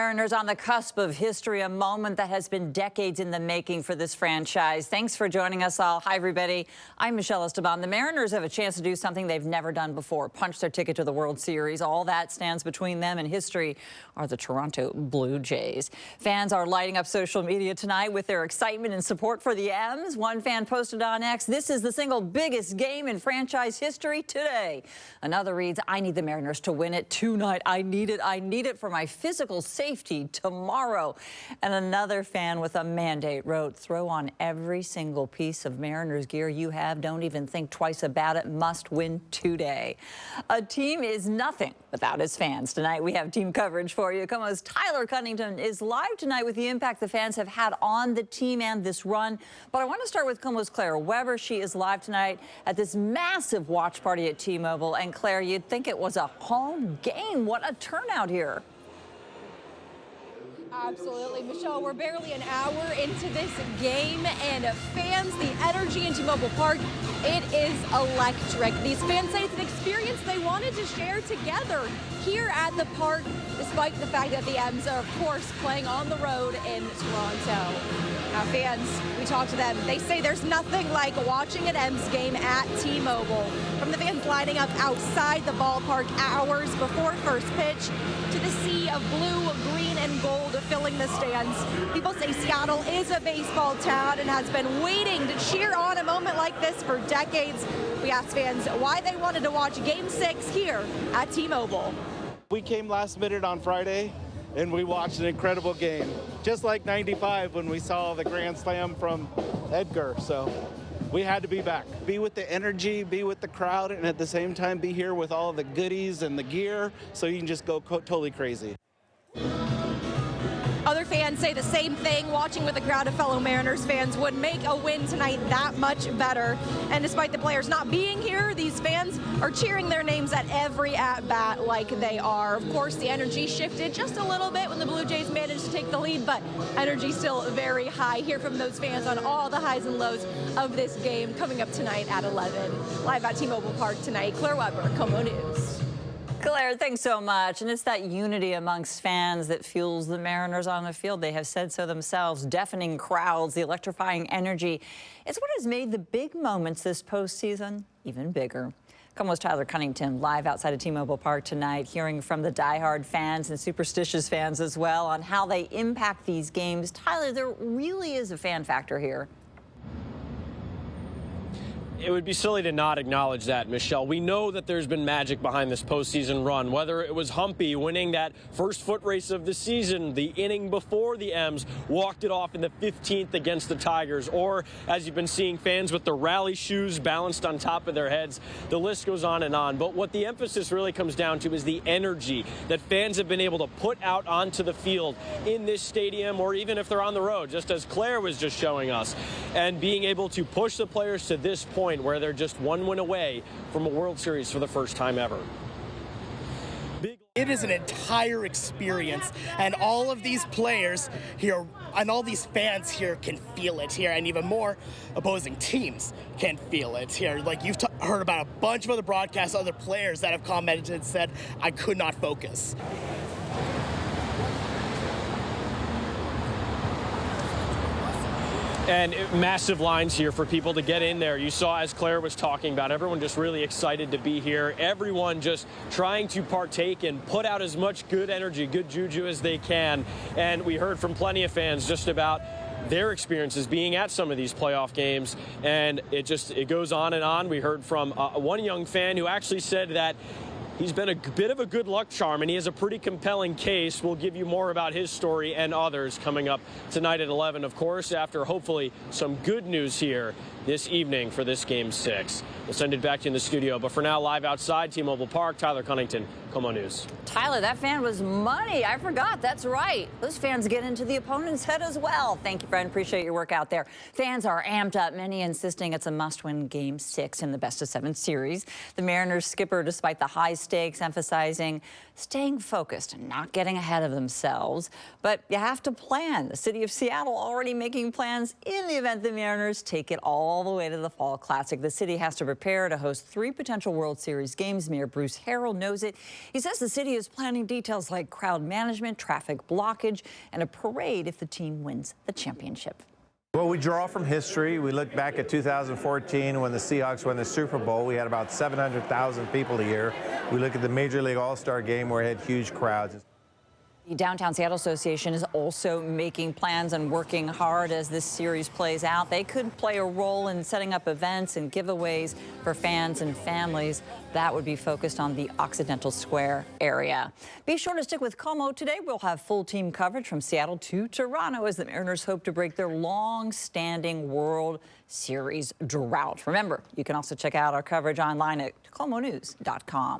Mariners on the cusp of history, a moment that has been decades in the making for this franchise. Thanks for joining us all. Hi, everybody. I'm Michelle Esteban. The Mariners have a chance to do something they've never done before, punch their ticket to the World Series. All that stands between them and history are the Toronto Blue Jays. Fans are lighting up social media tonight with their excitement and support for the M's. One fan posted on X, "This is the single biggest game in franchise history today." Another reads, "I need the Mariners to win it tonight. I need it for my physical safety tomorrow." And another fan with a mandate wrote, "Throw on every single piece of Mariners gear you have. Don't even think twice about it. Must win today." A team is nothing without its fans. Tonight we have team coverage for you. KOMO's Tyler Cunnington is live tonight with the impact the fans have had on the team and this run. But I want to start with KOMO's Claire Weber. She is live tonight at this massive watch party at T-Mobile. And Claire, you'd think it was a home game. What a turnout here. Absolutely, Michelle. We're barely an hour into this game, and fans, the energy in T-Mobile Park, it is electric. These fans say it's an experience they wanted to share together here at the park, despite the fact that the M's are, of course, playing on the road in Toronto. Now, fans, we talked to them. They say there's nothing like watching an M's game at T-Mobile. From the fans lining up outside the ballpark hours before first pitch to the sea of blue, green, and gold filling the stands. People say Seattle is a baseball town and has been waiting to cheer on a moment like this for decades. We asked fans why they wanted to watch Game 6 here at T-Mobile. We came last minute on Friday, and we watched an incredible game. Just like '95 when we saw the grand slam from Edgar. So we had to be back. Be with the energy, be with the crowd, and at the same time be here with all the goodies and the gear so you can just go totally crazy. Other fans say the same thing. Watching with a crowd of fellow Mariners fans would make a win tonight that much better. And despite the players not being here, these fans are cheering their names at every at-bat like they are. Of course, the energy shifted just a little bit when the Blue Jays managed to take the lead, but energy still very high. Hear from those fans on all the highs and lows of this game coming up tonight at 11. Live at T-Mobile Park tonight, Claire Weber, KOMO News. Claire, thanks so much. And it's that unity amongst fans that fuels the Mariners on the field. They have said so themselves. Deafening crowds, the electrifying energy. It's what has made the big moments this postseason even bigger. KOMO's Tyler Cunnington live outside of T-Mobile Park tonight, hearing from the diehard fans and superstitious fans as well on how they impact these games. Tyler, there really is a fan factor here. It would be silly to not acknowledge that, Michelle. We know that there's been magic behind this postseason run, whether it was Humpy winning that first foot race of the season, the inning before the M's walked it off in the 15th against the Tigers, or as you've been seeing fans with the rally shoes balanced on top of their heads. The list goes on and on. But what the emphasis really comes down to is the energy that fans have been able to put out onto the field in this stadium, or even if they're on the road, just as Claire was just showing us, and being able to push the players to this point where they're just one win away from a World Series for the first time ever. It is an entire experience, and all of these players here and all these fans here can feel it here, and even more opposing teams can feel it here. Like, you've heard about a bunch of other broadcasts, other players that have commented and said, "I could not focus." And massive lines here for people to get in there. You saw, as Claire was talking about, everyone just really excited to be here. Everyone just trying to partake and put out as much good energy, good juju as they can. And we heard from plenty of fans just about their experiences being at some of these playoff games. And it goes on and on. We heard from one young fan who actually said that he's been a bit of a good luck charm, and he has a pretty compelling case. We'll give you more about his story and others coming up tonight at 11, of course, after hopefully some good news here this evening for this Game 6. We'll send it back to you in the studio. But for now, live outside T-Mobile Park, Tyler Cunnington, KOMO News. Tyler, that fan was money. I forgot. That's right. Those fans get into the opponent's head as well. Thank you, friend. Appreciate your work out there. Fans are amped up, many insisting it's a must-win Game 6 in the best-of-7 series. The Mariners skipper, despite the high stakes, emphasizing staying focused and not getting ahead of themselves. But you have to plan. The city of Seattle already making plans in the event the Mariners take it all all the way to the Fall Classic. The city has to prepare to host 3 potential World Series games. Mayor Bruce Harrell knows it. He says the city is planning details like crowd management, traffic blockage, and a parade if the team wins the championship. Well, we draw from history. We look back at 2014 when the Seahawks won the Super Bowl. We had about 700,000 people here. We look at the Major League All-Star game where it had huge crowds. The Downtown Seattle Association is also making plans and working hard as this series plays out. They could play a role in setting up events and giveaways for fans and families. That would be focused on the Occidental Square area. Be sure to stick with KOMO. Today we'll have full team coverage from Seattle to Toronto as the Mariners hope to break their long-standing World Series drought. Remember, you can also check out our coverage online at KOMOnews.com.